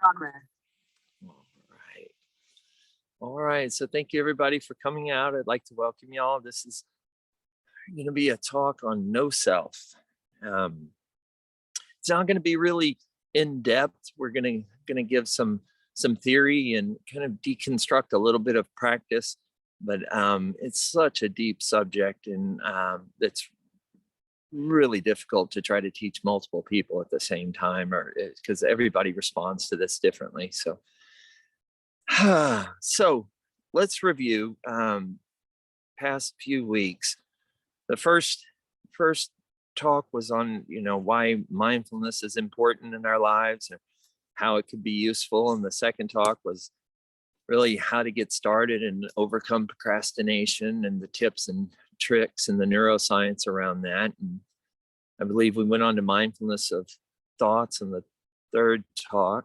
All right. All right. So thank you everybody for coming out. I'd like to welcome y'all. This is going to be a talk on no self. It's not going to be really in depth. We're going to give some theory and kind of deconstruct a little bit of practice, but it's such a deep subject, and it's really difficult to try to teach multiple people at the same time, or because everybody responds to this differently. So so let's review past few weeks. The first talk was on why mindfulness is important in our lives and how it could be useful, and the second talk was really how to get started and overcome procrastination and the tips and tricks and the neuroscience around that. And I believe we went on to mindfulness of thoughts in the third talk,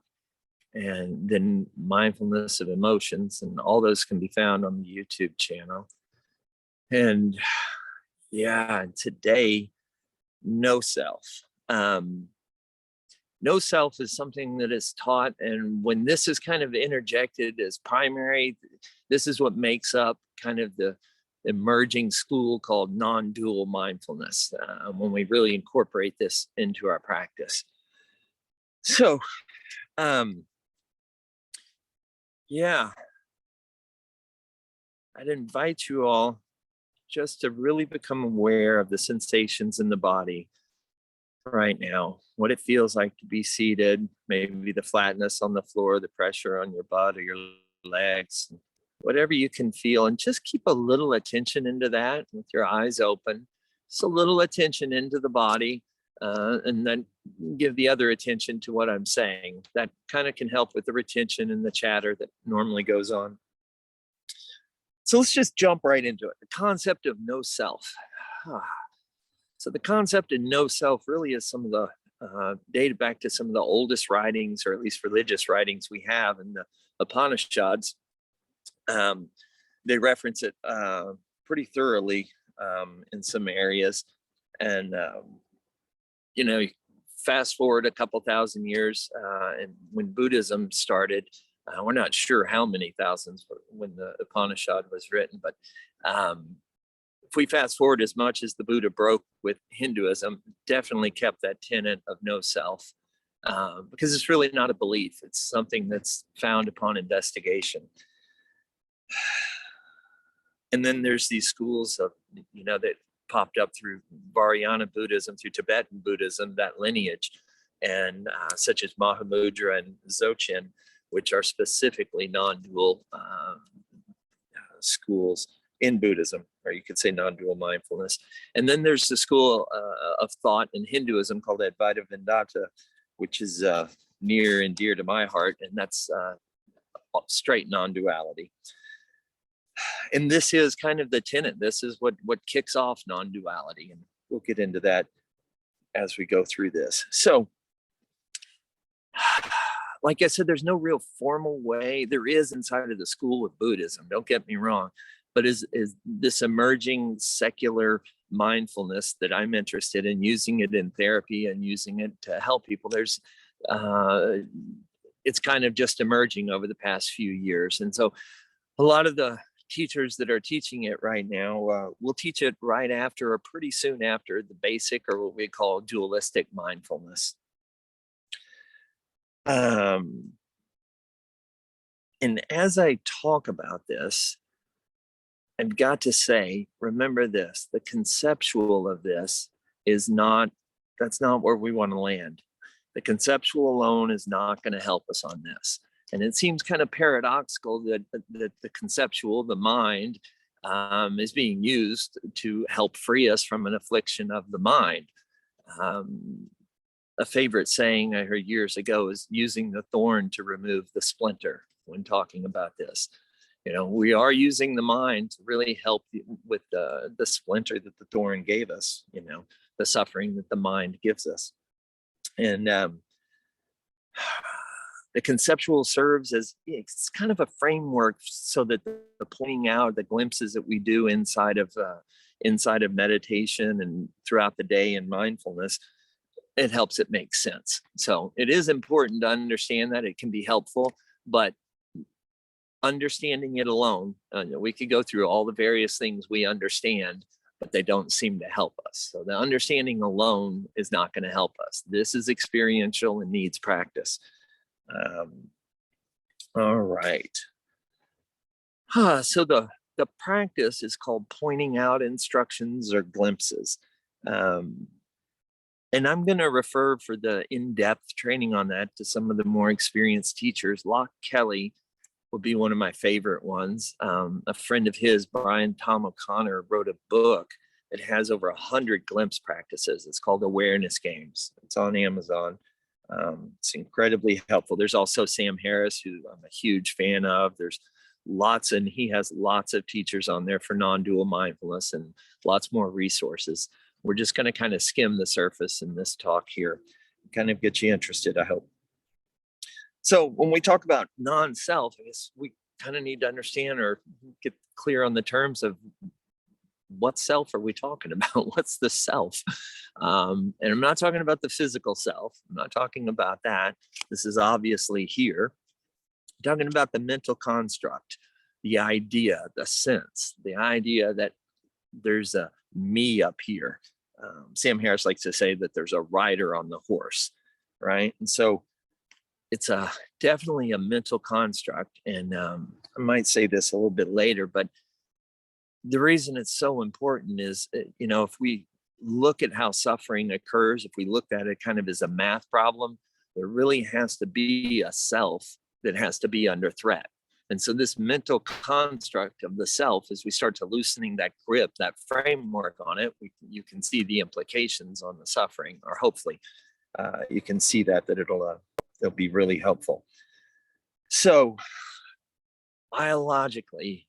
and then mindfulness of emotions, and all those can be found on the YouTube channel. And yeah, today, no self. No self is something that is taught, and when this is kind of interjected as primary, this is what makes up kind of the emerging school called non-dual mindfulness, when we really incorporate this into our practice. So yeah, I'd invite you all just to really become aware of the sensations in the body right now, what it feels like to be seated, maybe the flatness on the floor, the pressure on your butt or your legs, whatever you can feel, and just keep a little attention into that with your eyes open, just a little attention into the body, and then give the other attention to what I'm saying. That kind of can help with the retention and the chatter that normally goes on. So let's just jump right into it. The concept of no self. So the concept of no self really is some of the dated back to some of the oldest writings, or at least religious writings we have in the Upanishads. They reference it pretty thoroughly in some areas. And, fast forward a couple thousand years, and when Buddhism started, we're not sure how many thousands when the Upanishad was written, but if we fast forward as much as the Buddha broke with Hinduism, definitely kept that tenet of no self, because it's really not a belief. It's something that's found upon investigation. And then there's these schools of, that popped up through Vajrayana Buddhism, through Tibetan Buddhism, that lineage, and such as Mahamudra and Dzogchen, which are specifically non-dual schools in Buddhism, or you could say non-dual mindfulness. And then there's the school of thought in Hinduism called Advaita Vedanta, which is near and dear to my heart, and that's straight non-duality. And this is kind of the tenet. This is what kicks off non-duality, and we'll get into that as we go through this. So, like I said, there's no real formal way. There is inside of the school of Buddhism, don't get me wrong, but is this emerging secular mindfulness that I'm interested in, using it in therapy and using it to help people. There's it's kind of just emerging over the past few years. And so a lot of the teachers that are teaching it right now will teach it right after, or pretty soon after, the basic, or what we call dualistic mindfulness. And as I talk about this, I've got to say, remember this, the conceptual of this that's not where we want to land. The conceptual alone is not going to help us on this. And it seems kind of paradoxical that the conceptual, the mind, is being used to help free us from an affliction of the mind. A favorite saying I heard years ago is using the thorn to remove the splinter when talking about this. We are using the mind to really help with the splinter that the thorn gave us, the suffering that the mind gives us. And the conceptual serves as, it's kind of a framework so that the pointing out, the glimpses that we do inside of meditation and throughout the day in mindfulness, it helps it make sense. So it is important to understand that. It can be helpful, but understanding it alone, we could go through all the various things we understand, but they don't seem to help us. So the understanding alone is not going to help us. This is experiential and needs practice. All right. So the practice is called pointing out instructions or glimpses. And I'm going to refer for the in-depth training on that to some of the more experienced teachers. Locke Kelly would be one of my favorite ones. A friend of his, Brian Tom O'Connor, wrote a book that has over 100 glimpse practices. It's called Awareness Games. It's on Amazon. It's incredibly helpful. There's also Sam Harris, who I'm a huge fan of. There's lots, and he has lots of teachers on there for non-dual mindfulness and lots more resources. We're just going to kind of skim the surface in this talk here, kind of get you interested, I hope. So when we talk about non-self, I guess we kind of need to understand or get clear on the terms of what self are we talking about? What's the self? And I'm not talking about the physical self. I'm not talking about that. This is obviously here. I'm talking about the mental construct, the idea, the sense, the idea that there's a me up here. Sam Harris likes to say that there's a rider on the horse, right? And so it's definitely a mental construct. And I might say this a little bit later, but the reason it's so important is, if we look at how suffering occurs, if we looked at it kind of as a math problem, there really has to be a self that has to be under threat. And so this mental construct of the self, as we start to loosening that grip, that framework on it, you can see the implications on the suffering, or hopefully you can see that it'll be really helpful. So biologically,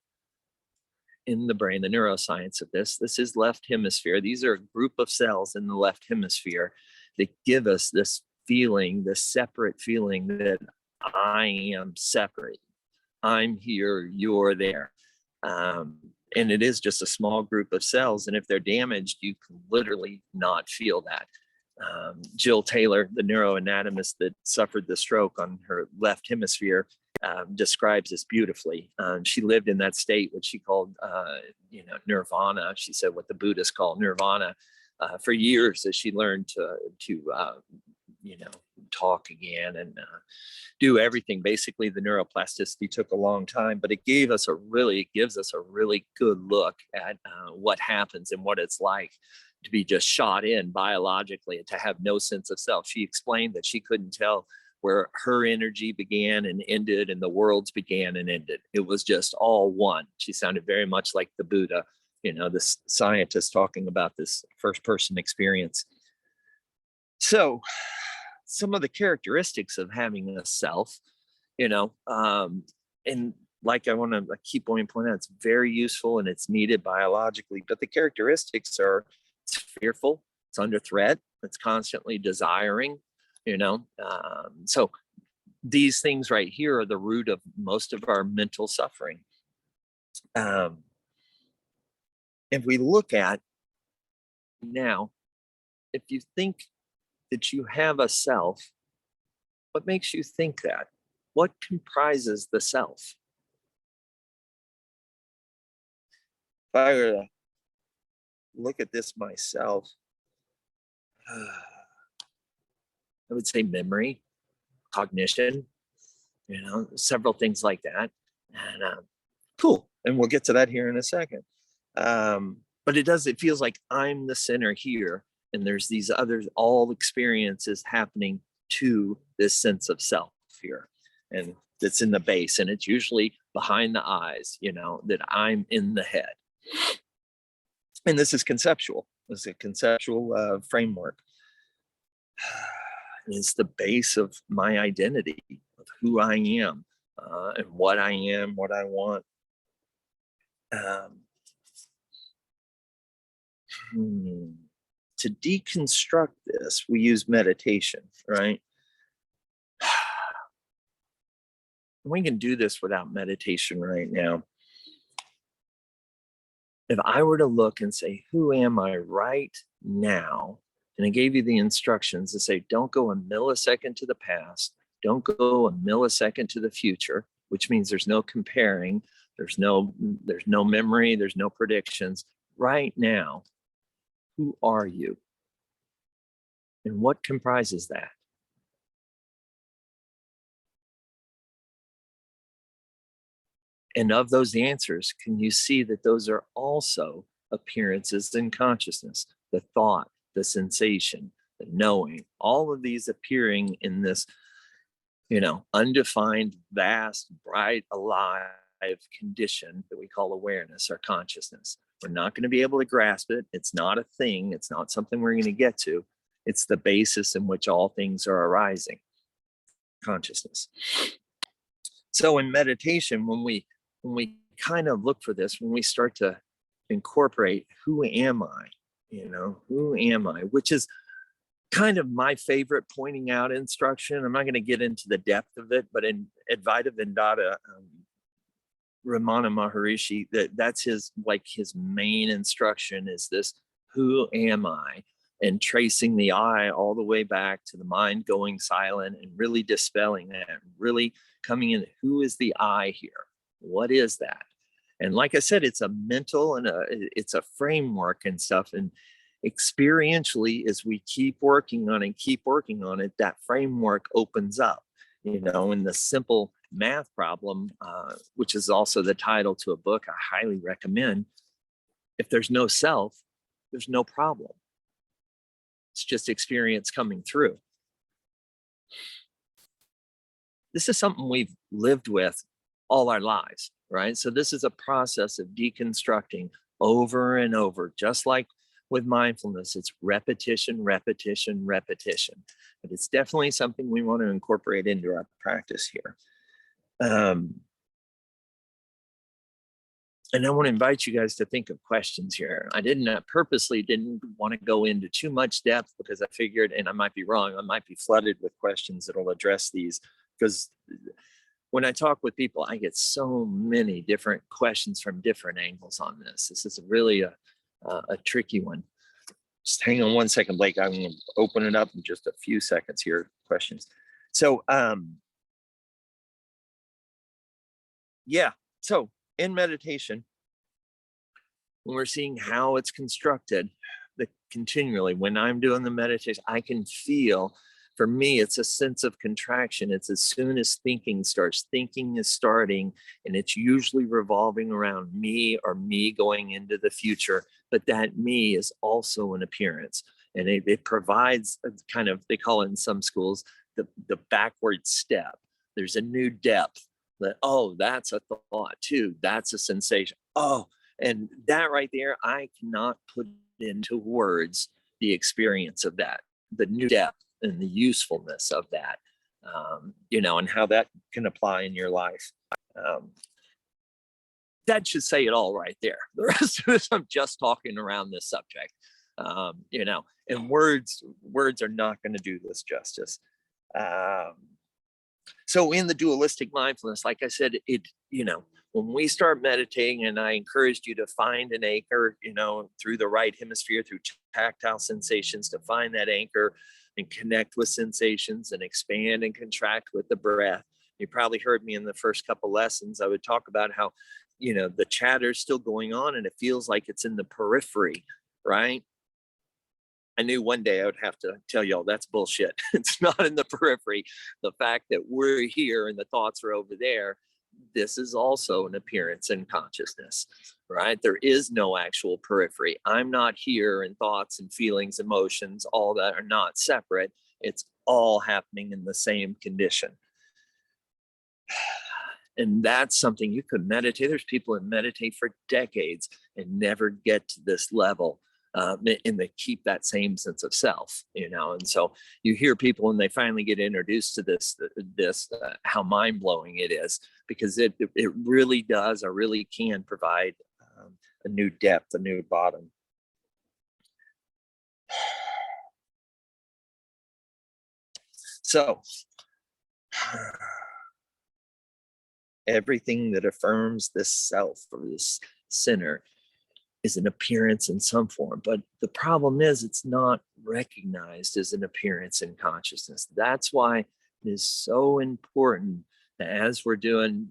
in the brain, the neuroscience of this is left hemisphere. These are a group of cells in the left hemisphere that give us this feeling, this separate feeling that I am separate. I'm here, you're there. And it is just a small group of cells. And if they're damaged, you can literally not feel that. Jill Taylor, the neuroanatomist that suffered the stroke on her left hemisphere, describes this beautifully. She lived in that state, which she called, nirvana. She said what the Buddhists call nirvana for years, as she learned to talk again and do everything. Basically, the neuroplasticity took a long time, but it gives us a really good look at what happens and what it's like to be just shot in biologically and to have no sense of self. She explained that she couldn't tell where her energy began and ended and the world's began and ended. It was just all one. She sounded very much like the Buddha, this scientist talking about this first person experience. So some of the characteristics of having a self, and like I want to keep point out, it's very useful and it's needed biologically, but the characteristics are, it's fearful, it's under threat, it's constantly desiring, so these things right here are the root of most of our mental suffering. If we look at now, if you think that you have a self, what makes you think that? What comprises the self? If I were to look at this myself, I would say memory, cognition, several things like that. And cool. And we'll get to that here in a second. But it feels like I'm the center here. And there's these others, all experiences happening to this sense of self here. And it's in the base. And it's usually behind the eyes, that I'm in the head. And this is conceptual. This is a conceptual framework. It's the base of my identity, of who I am, and what I am, what I want. To deconstruct this, we use meditation, right? We can do this without meditation right now. If I were to look and say, who am I right now? And I gave you the instructions to say, don't go a millisecond to the past, don't go a millisecond to the future, which means there's no comparing, there's no memory, there's no predictions. Right now, who are you? And what comprises that? And of those answers, can you see that those are also appearances in consciousness? The thought, the sensation, the knowing, all of these appearing in this, undefined, vast, bright, alive condition that we call awareness or consciousness. We're not going to be able to grasp it. It's not a thing. It's not something we're going to get to. It's the basis in which all things are arising, consciousness. So in meditation, when we kind of look for this, when we start to incorporate, who am I? Who am I? Which is kind of my favorite pointing out instruction. I'm not going to get into the depth of it, but in Advaita Vedanta, Ramana Maharishi, that's his main instruction is this: who am I? And tracing the I all the way back to the mind going silent and really dispelling that, really coming in, who is the I here? What is that? And like I said, it's a mental and it's a framework and stuff. And experientially, as we keep working on it, that framework opens up, in the simple math problem, which is also the title to a book I highly recommend. If there's no self, there's no problem. It's just experience coming through. This is something we've lived with all our lives, right? So this is a process of deconstructing over and over, just like with mindfulness. It's repetition, repetition, repetition. But it's definitely something we want to incorporate into our practice here. And I want to invite you guys to think of questions here. I purposely didn't want to go into too much depth because I figured, and I might be wrong, I might be flooded with questions that will address these, because when I talk with people, I get so many different questions from different angles on this. This is really a tricky one. Just hang on one second, Blake. I'm going to open it up in just a few seconds here. Questions. So, so in meditation, when we're seeing how it's constructed, continually, when I'm doing the meditation, I can feel, for me, it's a sense of contraction. It's as soon as thinking starts, thinking is starting, and it's usually revolving around me or me going into the future. But that me is also an appearance. And it provides a kind of, they call it in some schools, the backward step. There's a new depth that, oh, that's a thought too. That's a sensation. Oh, and that right there, I cannot put into words the experience of that, the new depth and the usefulness of that, and how that can apply in your life. That should say it all right there. The rest of this, I'm just talking around this subject, and words are not going to do this justice. So in the dualistic mindfulness, like I said, when we start meditating, and I encouraged you to find an anchor, through the right hemisphere, through tactile sensations, to find that anchor and connect with sensations and expand and contract with the breath. You probably heard me in the first couple lessons. I would talk about how, the chatter is still going on and it feels like it's in the periphery, right? I knew one day I would have to tell y'all that's bullshit. It's not in the periphery. The fact that we're here and the thoughts are over there, this is also an appearance in consciousness, right? There is no actual periphery. I'm not here, and thoughts and feelings, emotions, all that are not separate. It's all happening in the same condition. And that's something you could meditate. There's people that meditate for decades and never get to this level. And they keep that same sense of self, and so you hear people when they finally get introduced to this, how mind-blowing it is, because it really does, or really can provide a new depth, a new bottom. So everything that affirms this self or this center is an appearance in some form. But the problem is it's not recognized as an appearance in consciousness. That's why it is so important that as we're doing,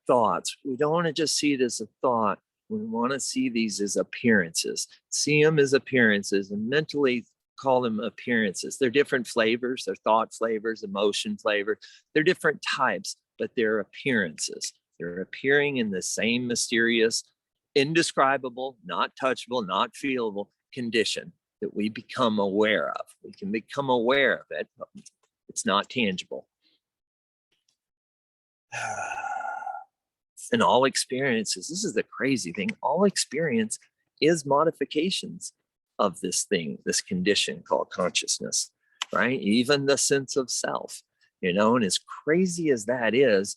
thoughts, we don't want to just see it as a thought. We want to see these as appearances, see them as appearances, and mentally call them appearances. They're different flavors, they're thought flavors, emotion flavor. They're different types, but they're appearances. They're appearing in the same mysterious, indescribable, not touchable, not feelable condition that we become aware of. We can become aware of it, but it's not tangible. And all experiences, this is the crazy thing, all experience is modifications of this thing, this condition called consciousness, right? Even the sense of self, and as crazy as that is,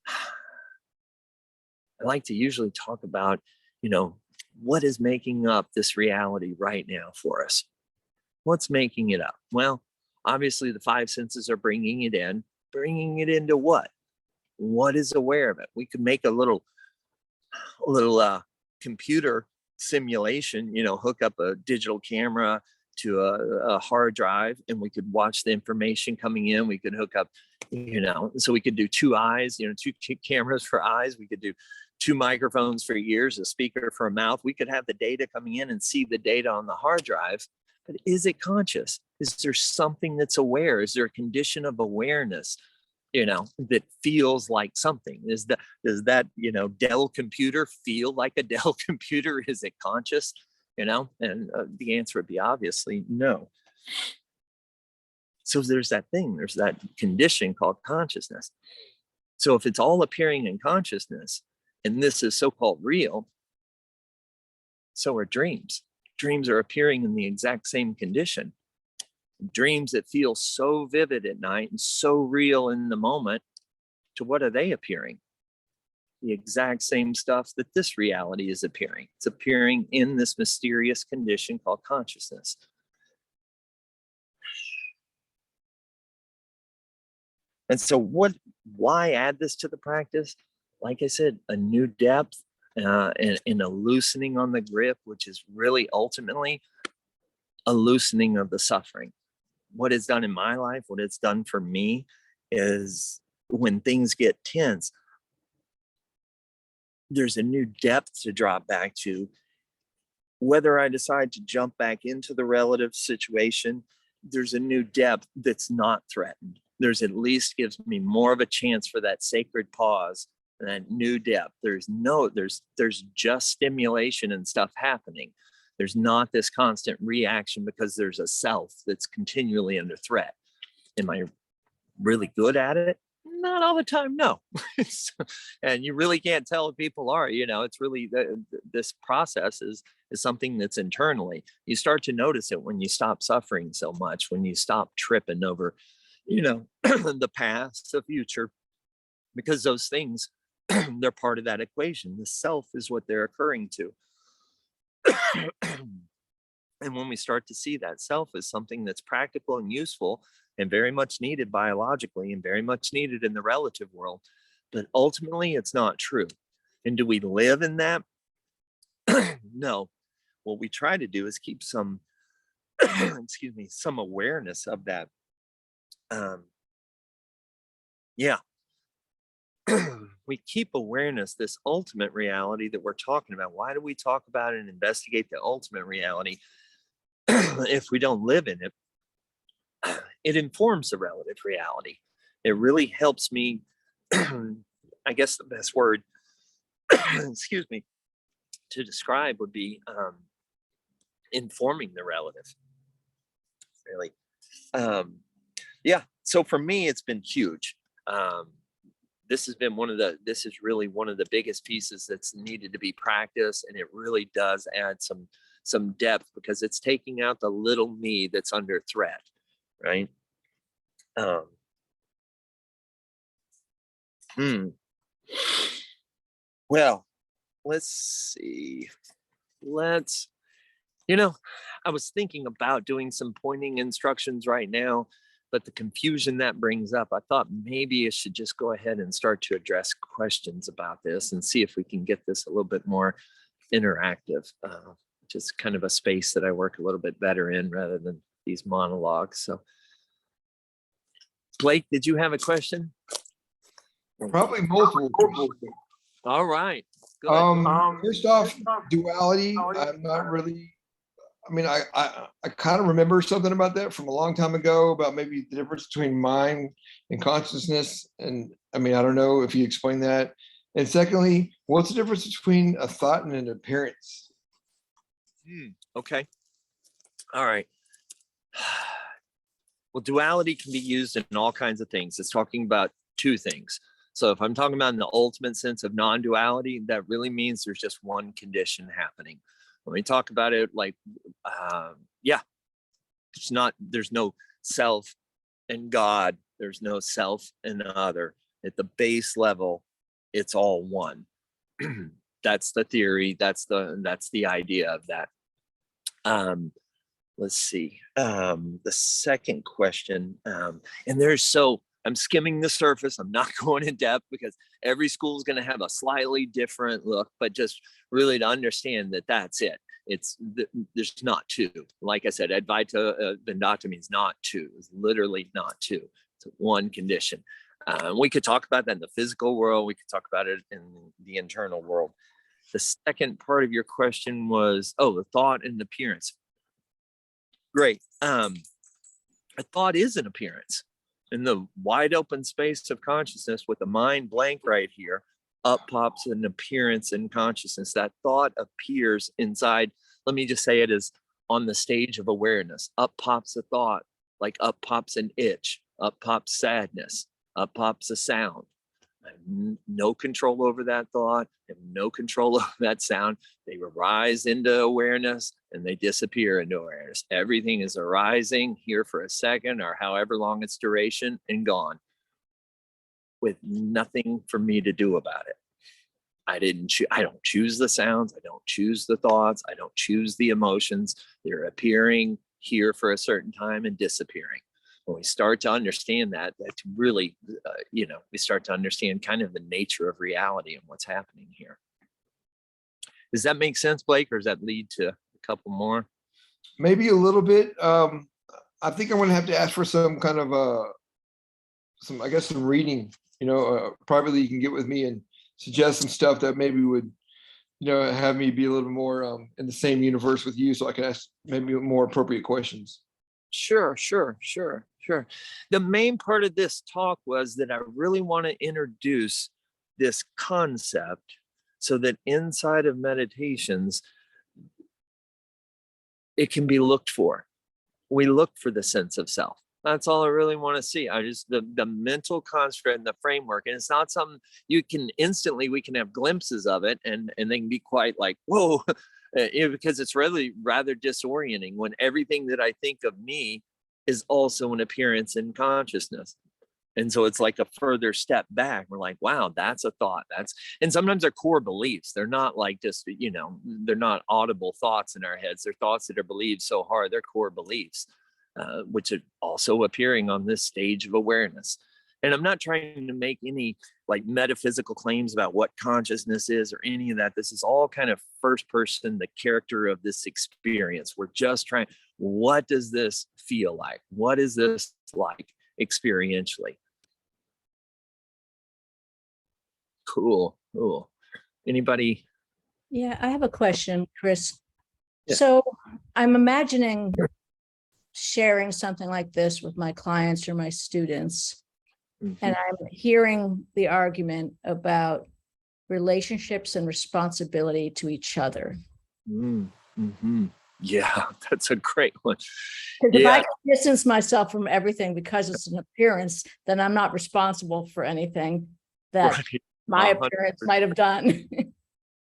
I like to usually talk about, what is making up this reality right now for us? What's making it up? Well, obviously the five senses are bringing it into what? What is aware of it? We could make a little computer simulation, hook up a digital camera to a hard drive, and we could watch the information coming in. We could hook up, so we could do two eyes, two cameras for eyes. We could do two microphones for ears, a speaker for a mouth. We could have the data coming in and see the data on the hard drive. But is it conscious? Is there something that's aware? Is there a condition of awareness, that feels like something? Does that, Dell computer feel like a Dell computer? Is it conscious? And the answer would be obviously no. So there's that thing, there's that condition called consciousness. So if it's all appearing in consciousness, and this is so-called real, so are dreams. Dreams are appearing in the exact same condition. Dreams that feel so vivid at night and so real in the moment, to what are they appearing? The exact same stuff that this reality is appearing. It's appearing in this mysterious condition called consciousness. And so why add this to the practice? Like I said, a new depth and a loosening on the grip, which is really ultimately a loosening of the suffering. What it's done in my life, what it's done for me, is when things get tense, there's a new depth to drop back to. Whether I decide to jump back into the relative situation, there's a new depth that's not threatened. There's at least gives me more of a chance for that sacred pause and that new depth. There's just stimulation and stuff happening. There's not this constant reaction because there's a self that's continually under threat. Am I really good at it? Not all the time, no. And you really can't tell if people are. It's really this process is something that's internally. You start to notice it when you stop suffering so much, when you stop tripping over, the past, the future, because those things, they're part of that equation. The self is what they're occurring to. And when we start to see that self as something that's practical and useful and very much needed biologically and very much needed in the relative world, but ultimately it's not true. And do we live in that? No. What we try to do is keep some, some awareness of that. We keep awareness, this ultimate reality that we're talking about. Why do we talk about it and investigate the ultimate reality? If we don't live in it, it informs the relative reality. It really helps me, I guess the best word, to describe would be informing the relative, really. So for me, it's been huge. This is really one of the biggest pieces that's needed to be practiced, and it really does add some depth because it's taking out the little me that's under threat, right? Well, let's see. I was thinking about doing some pointing instructions right now, but the confusion that brings up, I thought maybe I should just go ahead and start to address questions about this and see if we can get this a little bit more interactive, just kind of a space that I work a little bit better in rather than these monologues. So, Blake, did you have a question? Probably multiple questions. All right. Good. First off, duality. I'm not really. I mean, I kind of remember something about that from a long time ago about maybe the difference between mind and consciousness. And I mean, I don't know if you explain that. And secondly, what's the difference between a thought and an appearance? Okay. All right. Well, duality can be used in all kinds of things. It's talking about two things. So if I'm talking about in the ultimate sense of non-duality, that really means there's just one condition happening. When we talk about it like, there's no self and God, there's no self and other. At the base level, it's all one. That's the theory. That's the idea of that. Let's see. The second question, I'm skimming the surface. I'm not going in depth because every school is going to have a slightly different look, but just really to understand that that's it. There's not two. Like I said, Advaita Vedanta means not two. It's literally not two. It's one condition. We could talk about that in the physical world. We could talk about it in the internal world. The second part of your question was, the thought and appearance. Great. A thought is an appearance. In the wide open space of consciousness with the mind blank right here, up pops an appearance in consciousness. That thought appears inside. Let me just say it is on the stage of awareness. Up pops a thought, like up pops an itch, up pops sadness, up pops a sound. I have no control over that thought, I have no control over that sound. They rise into awareness and they disappear into awareness. Everything is arising here for a second or however long its duration and gone with nothing for me to do about it. I don't choose the sounds. I don't choose the thoughts. I don't choose the emotions. They're appearing here for a certain time and disappearing. When we start to understand that, that's really, we start to understand kind of the nature of reality and what's happening here. Does that make sense, Blake, or does that lead to a couple more? Maybe a little bit. I think I'm going to have to ask for some kind of some reading, privately you can get with me and suggest some stuff that maybe would, have me be a little more in the same universe with you so I can ask maybe more appropriate questions. Sure. The main part of this talk was that I really want to introduce this concept so that inside of meditations, it can be looked for. We look for the sense of self. That's all I really want to see. The mental construct and the framework, and it's not something we can have glimpses of it and they can be quite like, whoa, because it's really rather disorienting when everything that I think of me is also an appearance in consciousness. And so it's like a further step back. We're like, wow, that's a thought. And sometimes they're core beliefs. They're not like just, they're not audible thoughts in our heads. They're thoughts that are believed so hard. They're core beliefs, which are also appearing on this stage of awareness. And I'm not trying to make any like metaphysical claims about what consciousness is or any of that. This is all kind of first person, the character of this experience. We're just trying, what does this feel like? What is this like experientially? Cool. Anybody? Yeah, I have a question, Chris. Yeah. So I'm imagining sharing something like this with my clients or my students. Mhm. And I'm hearing the argument about relationships and responsibility to each other. Mm-hmm. Yeah, that's a great one. Because if I can distance myself from everything because it's an appearance, then I'm not responsible for anything that Right. my 100%. appearance might have done.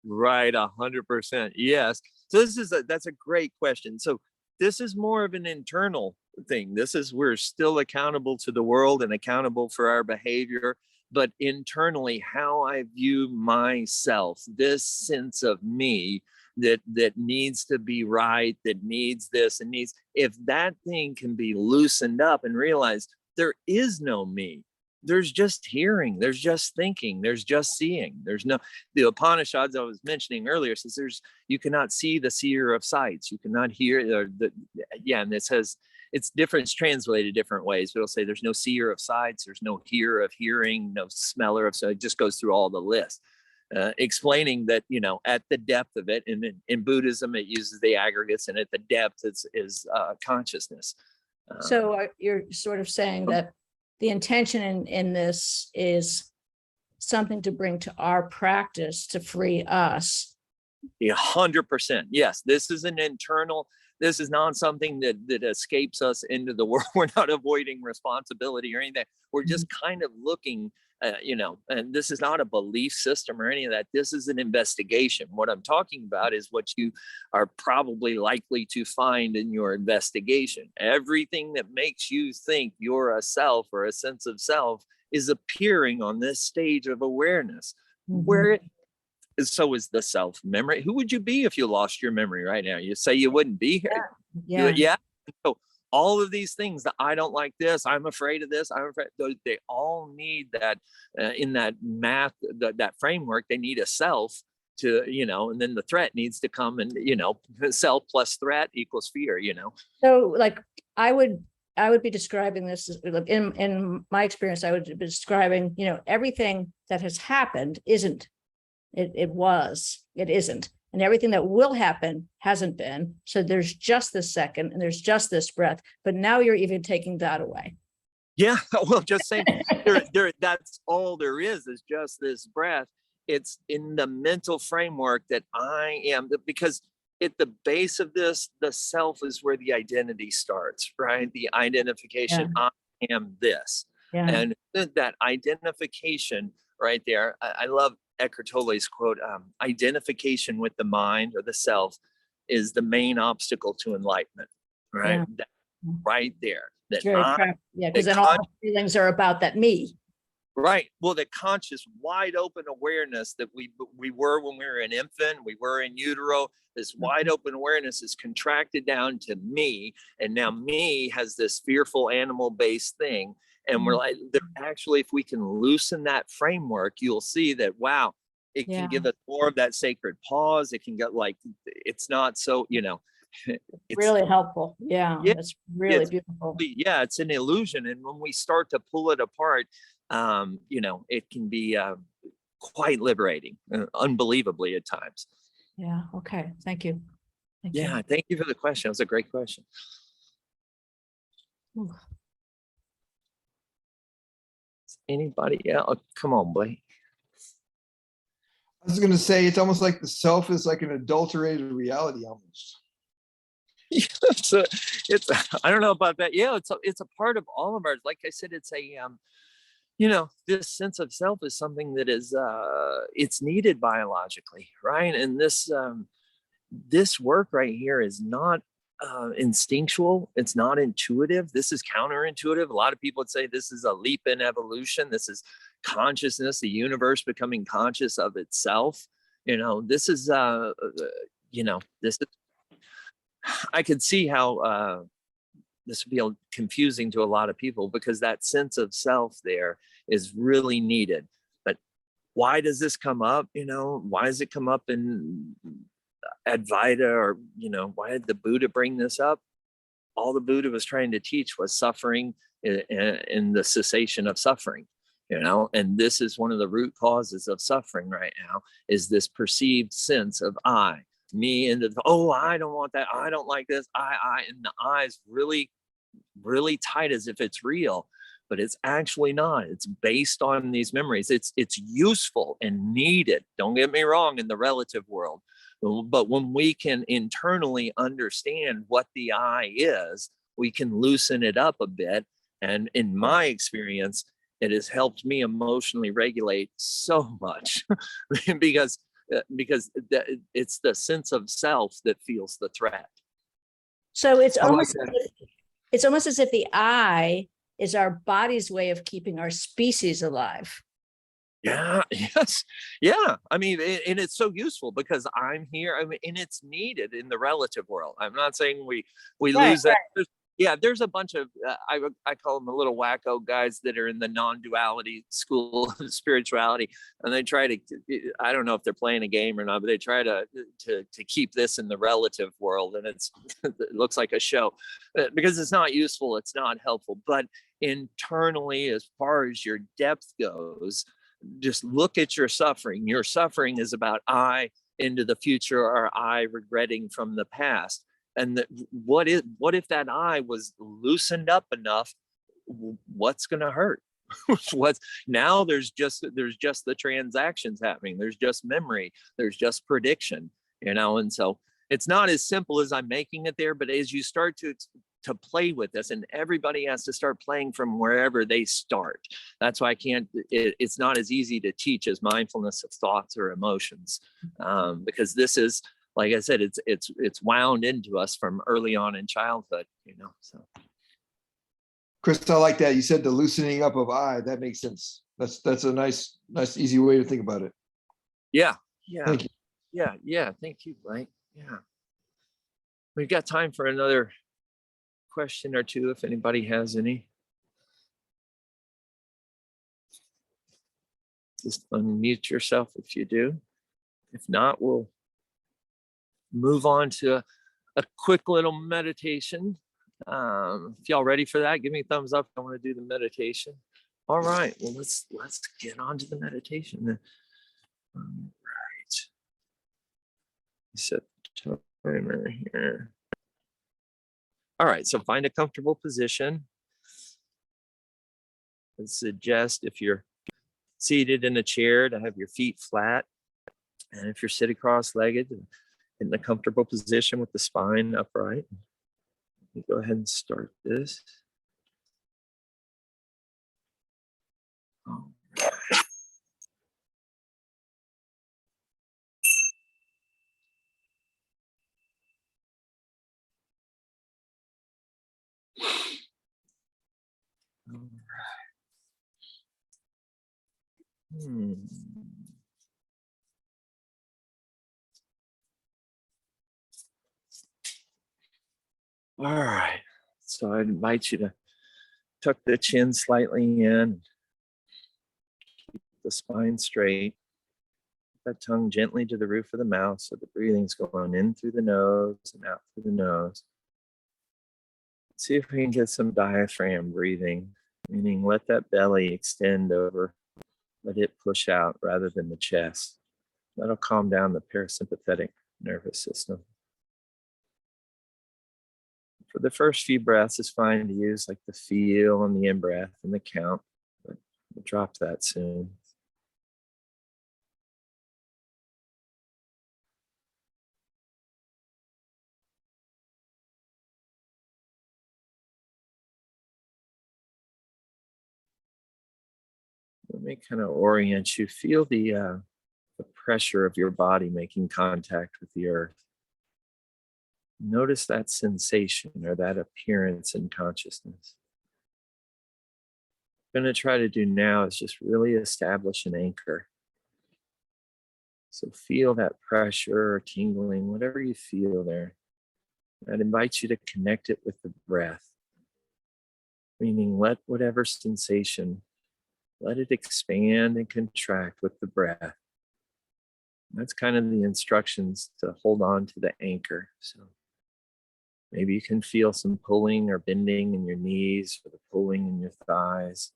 Right, 100%. Yes. So that's a great question. So this is more of an internal thing. We're still accountable to the world and accountable for our behavior, but internally, how I view myself, this sense of me that needs to be right, that needs this and needs, if that thing can be loosened up and realized there is no me, there's just hearing, there's just thinking, there's just seeing. There's no, the Upanishads I was mentioning earlier says you cannot see the seer of sights, you cannot hear, and it says, it's different, it's translated different ways, but it'll say there's no seer of sights, there's no hearer of hearing, no smeller of, so it just goes through all the list. Explaining that, at the depth of it, and in Buddhism, it uses the aggregates, and at the depth is consciousness. So you're sort of saying that the intention in this is something to bring to our practice to free us. 100%. Yes, this is an internal, this is not something that escapes us into the world. We're not avoiding responsibility or anything. We're just kind of looking, and this is not a belief system or any of that. This is an investigation. What I'm talking about is what you are probably likely to find in your investigation. Everything that makes you think you're a self or a sense of self is appearing on this stage of awareness, where it is. So is the self memory. Who would you be if you lost your memory right now? You say you wouldn't be here. Yeah. So all of these things, that I don't like this, I'm afraid of this, I'm afraid, they all need that in that math, that framework, they need a self to, and then the threat needs to come, and, self plus threat equals fear, So like I would be describing this as, in my experience, I would be describing, everything that has happened isn't. It was, it isn't. And everything that will happen hasn't been. So there's just this second, and there's just this breath. But now you're even taking that away. Yeah, well, just saying, that's all there is just this breath. It's in the mental framework that I am, because at the base of this, the self is where the identity starts, right? The identification, I am this. And that identification right there, I love Eckhart Tolle's quote, identification with the mind or the self is the main obstacle to enlightenment, right? That, right there. That because then all the feelings are about that me. Right. Well, the conscious, wide open awareness that we were when we were an infant, we were in utero, this wide open awareness is contracted down to me. And now me has this fearful animal based thing. And we're like, actually, if we can loosen that framework, you'll see that, wow, it can give us more of that sacred pause. It can get like, it's not so, it's really helpful. Yeah, it's really beautiful. Yeah, it's an illusion. And when we start to pull it apart, it can be quite liberating, unbelievably at times. Yeah. Okay. Thank you. Thank you for the question. It was a great question. Ooh. Anybody else? Come on, Blake. I was going to say, it's almost like the self is like an adulterated reality almost. It's I don't know about that. Yeah, it's a part of all of ours. Like I said, it's a this sense of self is something that is it's needed biologically, right? And this work right here is not instinctual. It's not intuitive. This is counterintuitive. A lot of people would say this is a leap in evolution. This is consciousness, the universe becoming conscious of itself. This is this is, I could see how this would be confusing to a lot of people, because that sense of self there is really needed. But why does this come up? Why does it come up in Advaita, or why did the Buddha bring this up? All the Buddha was trying to teach was suffering and the cessation of suffering, and this is one of the root causes of suffering right now, is this perceived sense of I, me, and I don't want that, I don't like this, I, and the I is really, really tight as if it's real, but it's actually not. It's based on these memories. It's useful and needed, don't get me wrong, in the relative world. But when we can internally understand what the I is, we can loosen it up a bit. And in my experience, it has helped me emotionally regulate so much because it's the sense of self that feels the threat. So it's almost as if the I is our body's way of keeping our species alive. Yeah, yes. Yeah. I mean, and it's so useful because I'm here. I mean, and it's needed in the relative world. I'm not saying we lose that. Yeah, there's a bunch of I call them the little wacko guys that are in the non-duality school of spirituality, and they try to, I don't know if they're playing a game or not, but they try to keep this in the relative world, and it looks like a show because it's not useful, it's not helpful. But internally, as far as your depth goes, just look at your suffering. Your suffering is about I into the future, or I regretting from the past. And what if that I was loosened up enough? What's going to hurt? What's now? There's just the transactions happening. There's just memory. There's just prediction. And so it's not as simple as I'm making it there. But as you start to play with this, and everybody has to start playing from wherever they start. That's why it's not as easy to teach as mindfulness of thoughts or emotions, because this is, like I said, it's wound into us from early on in childhood, so. Chris, I like that. You said the loosening up of I. That makes sense. That's a nice, easy way to think about it. Yeah. Thank you. Yeah. Thank you, Blake. Yeah. We've got time for another question or two if anybody has any. Just unmute yourself if you do. If not, we'll move on to a quick little meditation. If y'all ready for that, give me a thumbs up. I want to do the meditation. All right. Well, let's get on to the meditation. All right. Set the timer here. All right. So find a comfortable position. I suggest if you're seated in a chair to have your feet flat, and if you're sitting cross-legged, in a comfortable position with the spine upright. Let me go ahead and start this. All right. All right. All right. So I invite you to tuck the chin slightly in, keep the spine straight, that tongue gently to the roof of the mouth so the breathing's going in through the nose and out through the nose. See if we can get some diaphragm breathing, meaning let that belly extend over, let it push out rather than the chest. That'll calm down the parasympathetic nervous system. For the first few breaths, it's fine to use like the feel on the in-breath and the count, but we'll drop that soon. Let me kind of orient you. Feel the pressure of your body making contact with the earth. Notice that sensation or that appearance in consciousness. What I'm going to try to do now is just really establish an anchor. So feel that pressure or tingling, whatever you feel there. I'd invite you to connect it with the breath, meaning let whatever sensation, let it expand and contract with the breath. That's kind of the instructions to hold on to the anchor. So maybe you can feel some pulling or bending in your knees or the pulling in your thighs.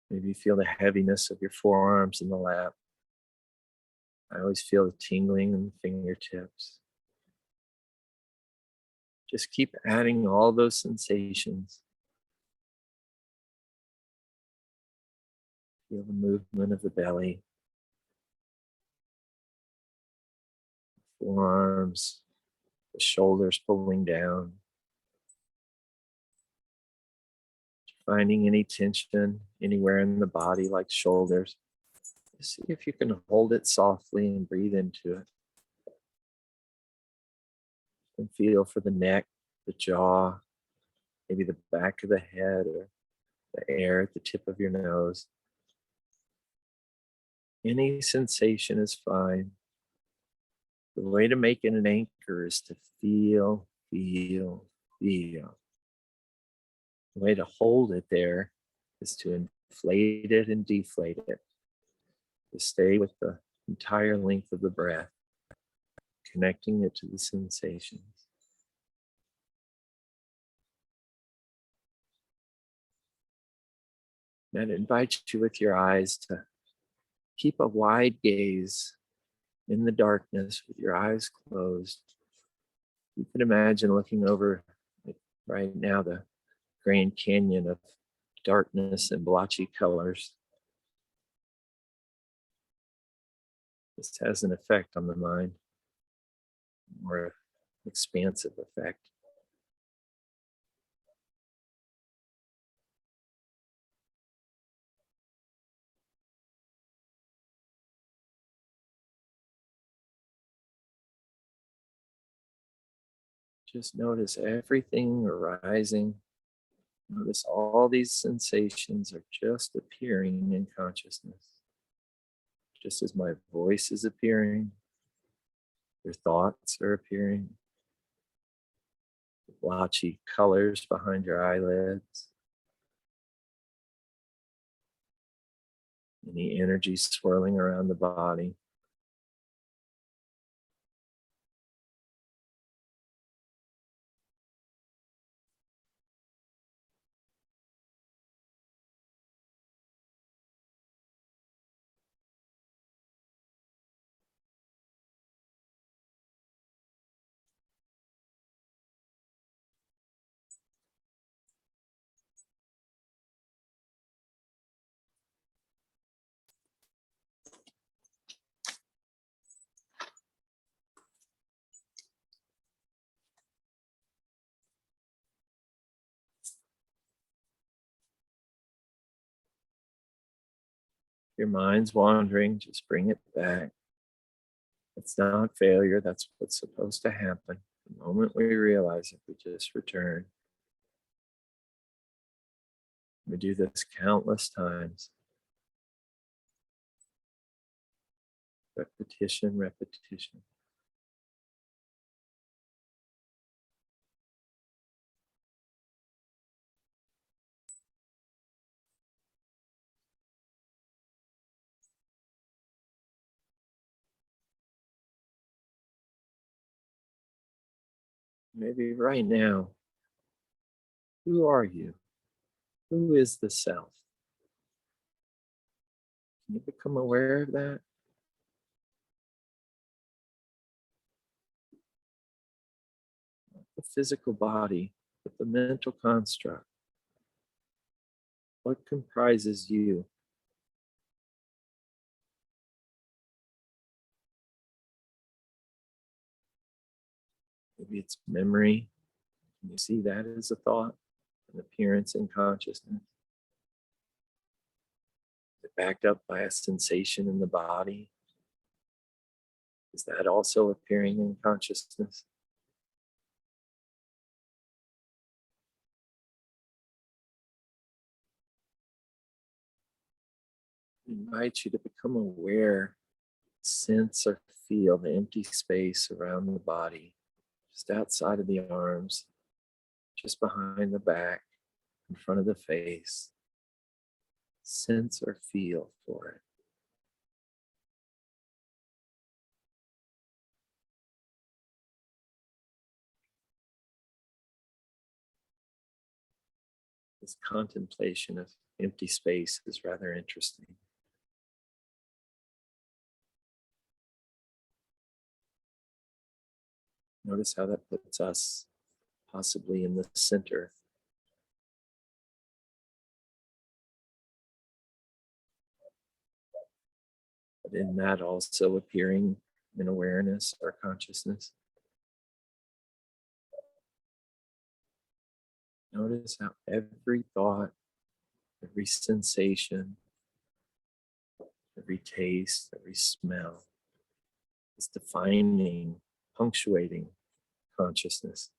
Maybe you feel the heaviness of your forearms in the lap. I always feel the tingling in the fingertips. Just keep adding all those sensations. Feel the movement of the belly, forearms, the shoulders pulling down. Finding any tension anywhere in the body, like shoulders. See if you can hold it softly and breathe into it. And feel for the neck, the jaw, maybe the back of the head or the air at the tip of your nose. Any sensation is fine. The way to make it an anchor is to feel, feel, feel. The way to hold it there is to inflate it and deflate it, to stay with the entire length of the breath, connecting it to the sensations. And I invite you with your eyes to keep a wide gaze in the darkness with your eyes closed. You can imagine looking over, like right now, the Grand Canyon of darkness and blotchy colors. This has an effect on the mind, more expansive effect. Just notice everything arising. Notice all these sensations are just appearing in consciousness. Just as my voice is appearing, your thoughts are appearing, the blotchy colors behind your eyelids, any energy swirling around the body. Your mind's wandering, just bring it back. It's not failure, that's what's supposed to happen. The moment we realize it, we just return. We do this countless times. Repetition, repetition. Maybe right now, who are you? Who is the self? Can you become aware of that? The physical body, but the mental construct. What comprises you? Maybe it's memory. Can you see that as a thought, an appearance in consciousness? Is it backed up by a sensation in the body? Is that also appearing in consciousness? I invite you to become aware, sense or feel the empty space around the body, just outside of the arms, just behind the back, in front of the face. Sense or feel for it. This contemplation of empty space is rather interesting. Notice how that puts us possibly in the center. But in that also appearing in awareness or consciousness. Notice how every thought, every sensation, every taste, every smell is defining, punctuating consciousness.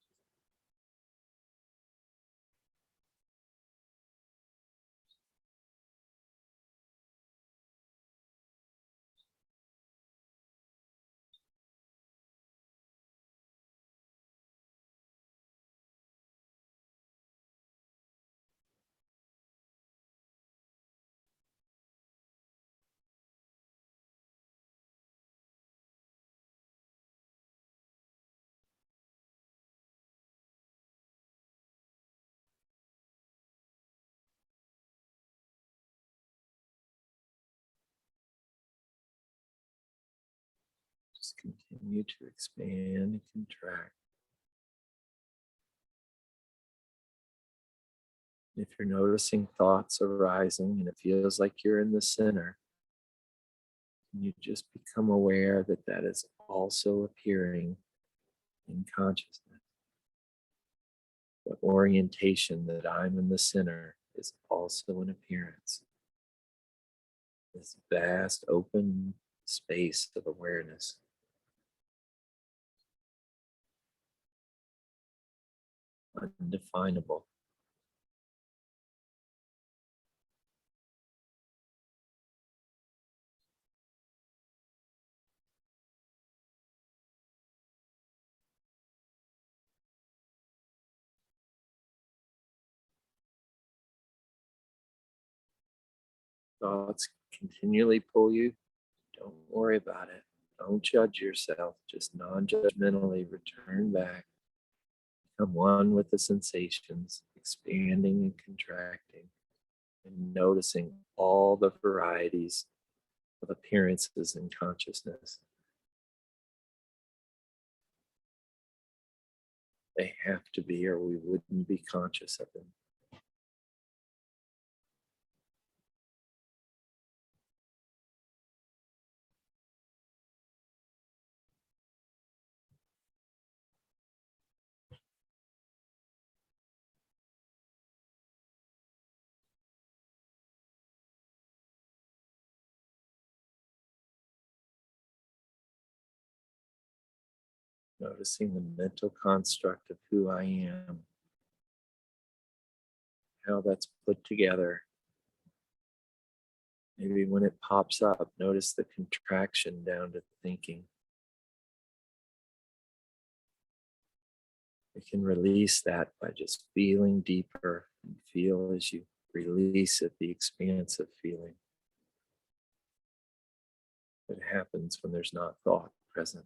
Just continue to expand and contract. If you're noticing thoughts arising and it feels like you're in the center, you just become aware that that is also appearing in consciousness. The orientation that I'm in the center is also an appearance. This vast open space of awareness. Undefinable. Thoughts continually pull you. Don't worry about it. Don't judge yourself. Just non-judgmentally return back. Become one with the sensations, expanding and contracting, and noticing all the varieties of appearances in consciousness. They have to be, or we wouldn't be conscious of them. Noticing the mental construct of who I am, how that's put together. Maybe when it pops up, notice the contraction down to thinking. You can release that by just feeling deeper and feel as you release it, the expansive feeling that happens when there's not thought present.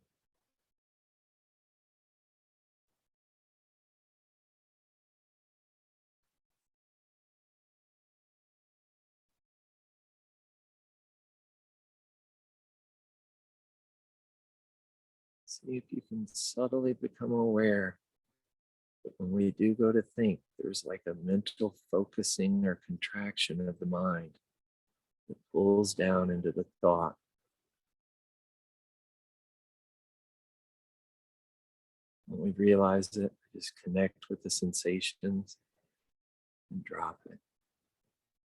See if you can subtly become aware that when we do go to think, there's like a mental focusing or contraction of the mind that pulls down into the thought. When we realize it, just connect with the sensations and drop it.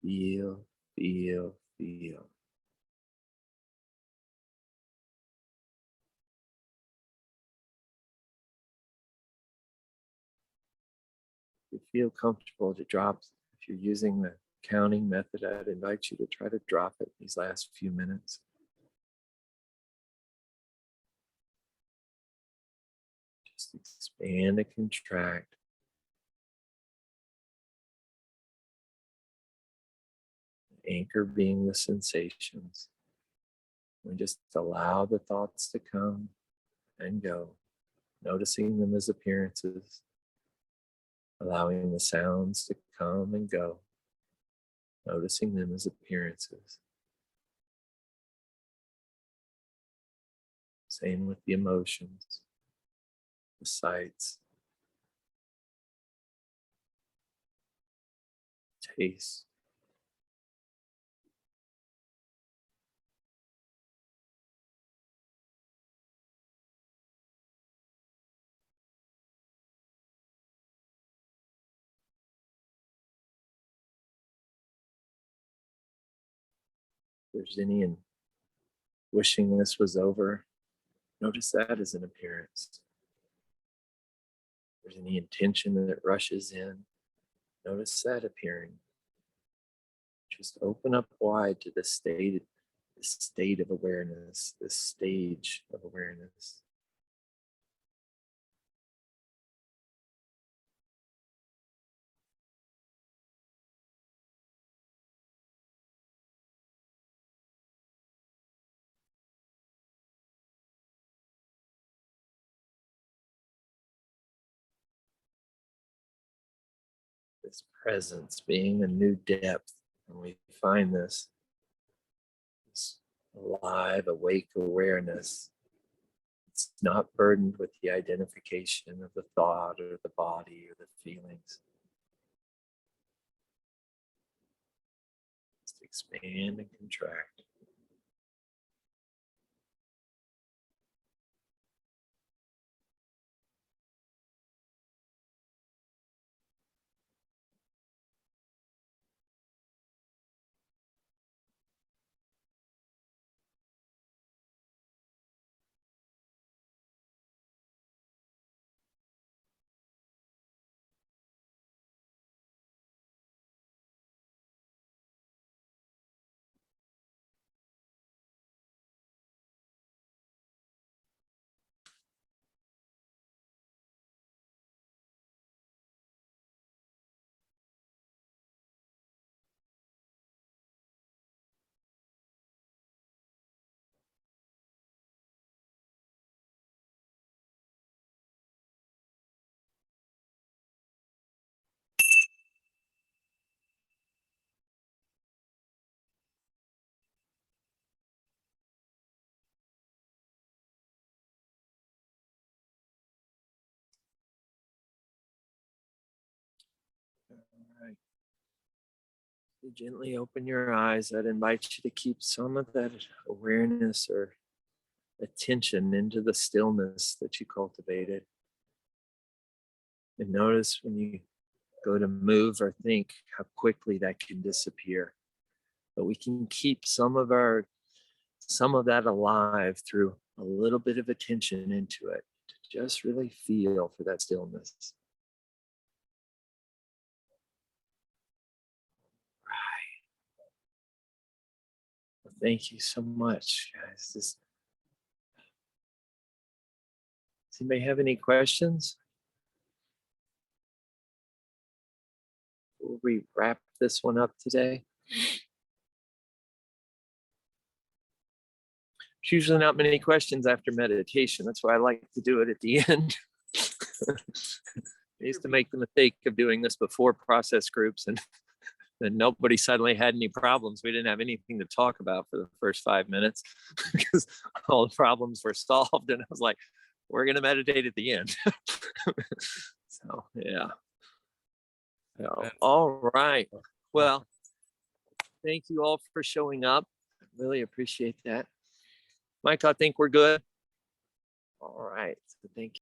Feel, feel, feel. If you feel comfortable to drop, if you're using the counting method, I'd invite you to try to drop it these last few minutes. Just expand and contract. Anchor being the sensations. We just allow the thoughts to come and go, noticing them as appearances, allowing the sounds to come and go, noticing them as appearances. Same with the emotions, the sights, taste. If there's any in wishing this was over, notice that as an appearance. If there's any intention that rushes in, notice that appearing. Just open up wide to the state of awareness, this stage of awareness. This presence being a new depth, and we find this alive, awake awareness It's not burdened with the identification of the thought or the body or the feelings. Just expand and contract. All right. You gently open your eyes. I'd invite you to keep some of that awareness or attention into the stillness that you cultivated. And notice when you go to move or think how quickly that can disappear. But we can keep some of that alive through a little bit of attention into it to just really feel for that stillness. Right. Well, thank you so much, guys. Does anybody have any questions? Before we wrap this one up today? There's usually not many questions after meditation. That's why I like to do it at the end. I used to make the mistake of doing this before process groups, and then nobody suddenly had any problems. We didn't have anything to talk about for the first 5 minutes because all the problems were solved. And I was like, we're going to meditate at the end. So, yeah. So, all right. Well, thank you all for showing up. Really appreciate that. Mike, I think we're good. All right. So thank you.